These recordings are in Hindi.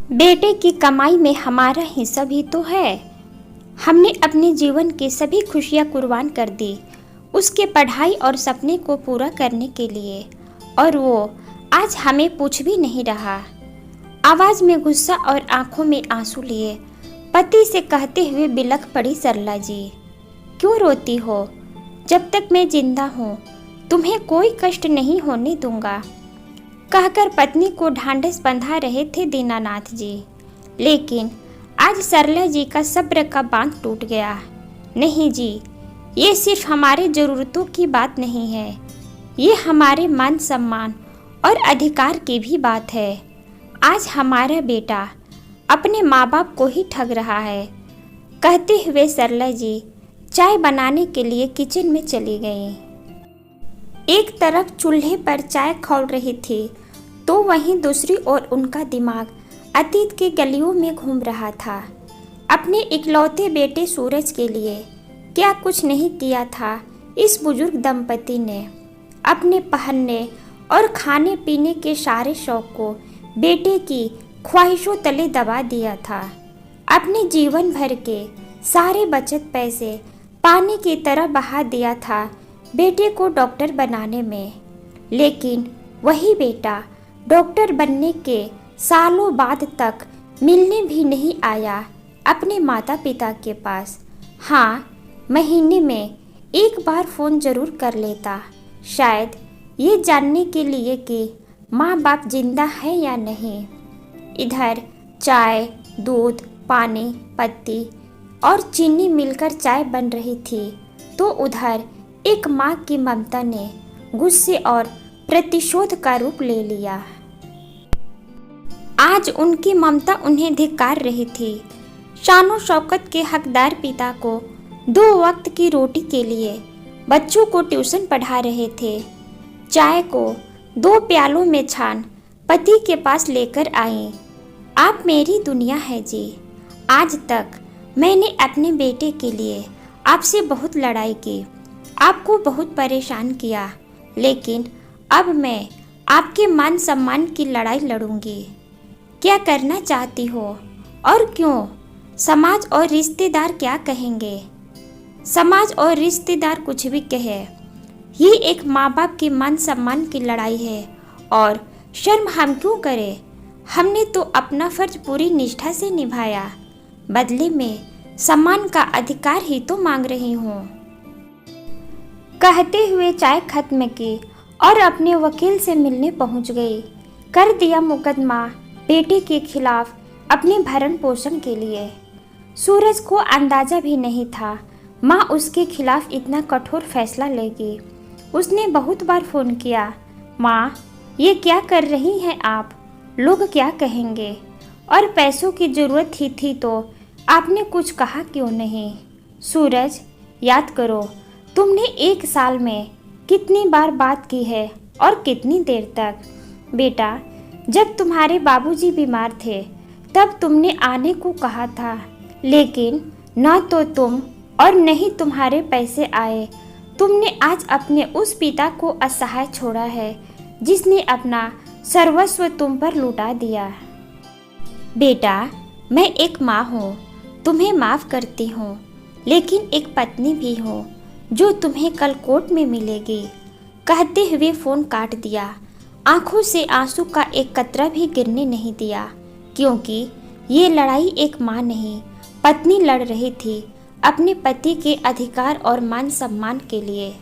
बेटे की कमाई में हमारा हिस्सा भी तो है। हमने अपने जीवन की सभी खुशियां कुर्बान कर दी उसके पढ़ाई और सपने को पूरा करने के लिए, और वो आज हमें पूछ भी नहीं रहा। आवाज में गुस्सा और आंखों में आंसू लिए पति से कहते हुए बिलख पड़ी सरला जी। क्यों रोती हो? जब तक मैं जिंदा हूँ तुम्हें कोई कष्ट नहीं होने दूंगा, कहकर पत्नी को ढांढस बंधा रहे थे दीनानाथ जी। लेकिन आज सरला जी का सब्र का बांध टूट गया। नहीं जी, ये सिर्फ हमारे ज़रूरतों की बात नहीं है, ये हमारे मान सम्मान और अधिकार की भी बात है। आज हमारा बेटा अपने माँ बाप को ही ठग रहा है, कहते हुए सरला जी चाय बनाने के लिए किचन में चली गईं। एक तरफ चूल्हे पर चाय खौल रही थी तो वहीं दूसरी ओर उनका दिमाग अतीत के गलियों में घूम रहा था। अपने इकलौते बेटे सूरज के लिए क्या कुछ नहीं किया था इस बुजुर्ग दंपति ने। अपने पहनने और खाने पीने के सारे शौक को बेटे की ख्वाहिशों तले दबा दिया था। अपने जीवन भर के सारे बचत पैसे पानी की तरह बहा दिया था बेटे को डॉक्टर बनाने में। लेकिन वही बेटा डॉक्टर बनने के सालों बाद तक मिलने भी नहीं आया अपने माता पिता के पास। हाँ, महीने में एक बार फ़ोन ज़रूर कर लेता, शायद ये जानने के लिए कि माँ बाप जिंदा है या नहीं। इधर चाय, दूध, पानी, पत्ती और चीनी मिलकर चाय बन रही थी तो उधर एक माँ की ममता ने गुस्से और प्रतिशोध का रूप ले लिया। आज उनकी ममता उन्हें धिक्कार रही थी। शानो शौकत के हकदार पिता को 2 वक्त की रोटी के लिए बच्चों को ट्यूशन पढ़ा रहे थे। चाय को 2 प्यालों में छान पति के पास लेकर आई। आप मेरी दुनिया है जी। आज तक मैंने अपने बेटे के लिए आपसे बहुत लड़ाई की, आपको बहुत परेशान किया, लेकिन अब मैं आपके मान सम्मान की लड़ाई लड़ूंगी। क्या करना चाहती हो और क्यों? समाज और रिश्तेदार क्या कहेंगे? समाज और रिश्तेदार कुछ भी कहे, ये एक माँ बाप की मान सम्मान की लड़ाई है और शर्म हम क्यों करें? हमने तो अपना फर्ज पूरी निष्ठा से निभाया, बदले में सम्मान का अधिकार ही तो मांग रही हूँ। कहते हुए चाय खत्म की और अपने वकील से मिलने पहुँच गई। कर दिया मुकदमा बेटे के खिलाफ अपने भरण पोषण के लिए। सूरज को अंदाजा भी नहीं था माँ उसके खिलाफ इतना कठोर फैसला लेगी। उसने बहुत बार फ़ोन किया, माँ ये क्या कर रही हैं आप? लोग क्या कहेंगे? और पैसों की ज़रूरत ही थी तो आपने कुछ कहा क्यों नहीं? सूरज, याद करो तुमने 1 साल में कितनी बार बात की है और कितनी देर तक। बेटा, जब तुम्हारे बाबूजी बीमार थे तब तुमने आने को कहा था, लेकिन न तो तुम और न ही तुम्हारे पैसे आए। तुमने आज अपने उस पिता को असहाय छोड़ा है जिसने अपना सर्वस्व तुम पर लुटा दिया। बेटा, मैं एक माँ हूँ, तुम्हें माफ़ करती हूँ, लेकिन एक पत्नी भी हूँ जो तुम्हें कल कोर्ट में मिलेगी। कहते हुए फ़ोन काट दिया। आंखों से आंसू का एक कतरा भी गिरने नहीं दिया, क्योंकि ये लड़ाई एक माँ नहीं पत्नी लड़ रही थी अपने पति के अधिकार और मान सम्मान के लिए।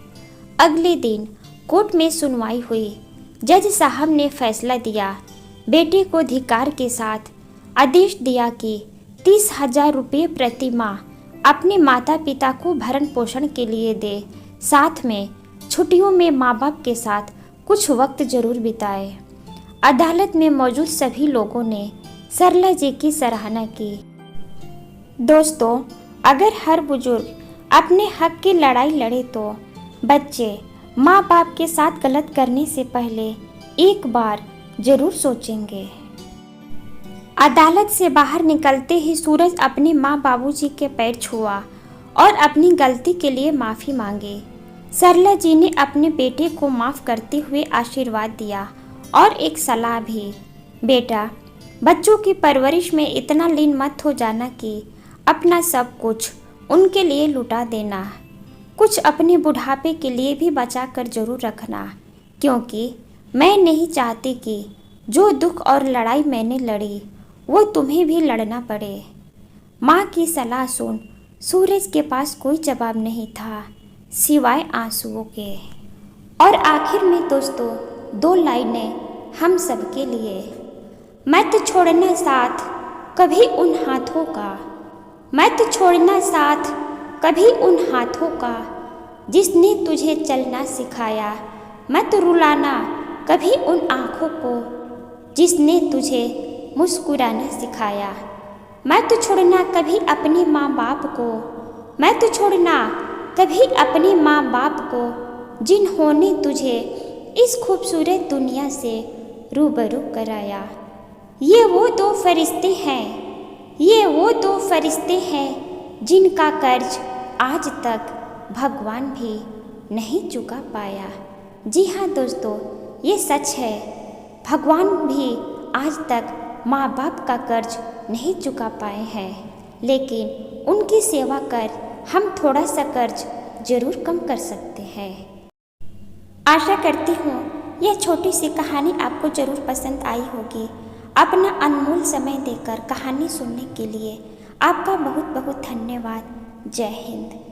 अगले दिन कोर्ट में सुनवाई हुई। जज साहब ने फैसला दिया, बेटे को धिक्कार के साथ आदेश दिया कि 30,000 रुपये प्रति माह अपने माता पिता को भरण पोषण के लिए दे, साथ में छुट्टियों में माँ बाप के साथ कुछ वक्त जरूर बिताए। अदालत में मौजूद सभी लोगों ने सरला जी की सराहना की। दोस्तों, अगर हर बुजुर्ग अपने हक की लड़ाई लड़े तो बच्चे माँ बाप के साथ गलत करने से पहले एक बार जरूर सोचेंगे। अदालत से बाहर निकलते ही सूरज अपने माँ बाबूजी के पैर छुआ और अपनी गलती के लिए माफ़ी मांगी। सरला जी ने अपने बेटे को माफ़ करते हुए आशीर्वाद दिया और एक सलाह भी, बेटा बच्चों की परवरिश में इतना लीन मत हो जाना कि अपना सब कुछ उनके लिए लुटा देना। कुछ अपने बुढ़ापे के लिए भी बचा कर जरूर रखना, क्योंकि मैं नहीं चाहती कि जो दुख और लड़ाई मैंने लड़ी वो तुम्हें भी लड़ना पड़े। माँ की सलाह सुन सूरज के पास कोई जवाब नहीं था सिवाय आंसुओं के। और आखिर में दोस्तों 2 लाइनें हम सबके लिए। मत छोड़ना साथ कभी उन हाथों का, मत छोड़ना साथ कभी उन हाथों का जिसने तुझे चलना सिखाया। मत रुलाना कभी उन आँखों को जिसने तुझे मुस्कुराना सिखाया। मत छोड़ना कभी अपने माँ बाप को, मत छोड़ना कभी अपने माँ बाप को जिन्होंने तुझे इस खूबसूरत दुनिया से रूबरू कराया। ये वो 2 फरिश्ते हैं, ये वो 2 फरिश्ते हैं जिनका कर्ज आज तक भगवान भी नहीं चुका पाया। जी हाँ दोस्तों, ये सच है, भगवान भी आज तक माँ बाप का कर्ज नहीं चुका पाए हैं, लेकिन उनकी सेवा कर हम थोड़ा सा कर्ज जरूर कम कर सकते हैं। आशा करती हूँ यह छोटी सी कहानी आपको जरूर पसंद आई होगी। अपना अनमोल समय देकर कहानी सुनने के लिए आपका बहुत बहुत धन्यवाद। जय हिंद।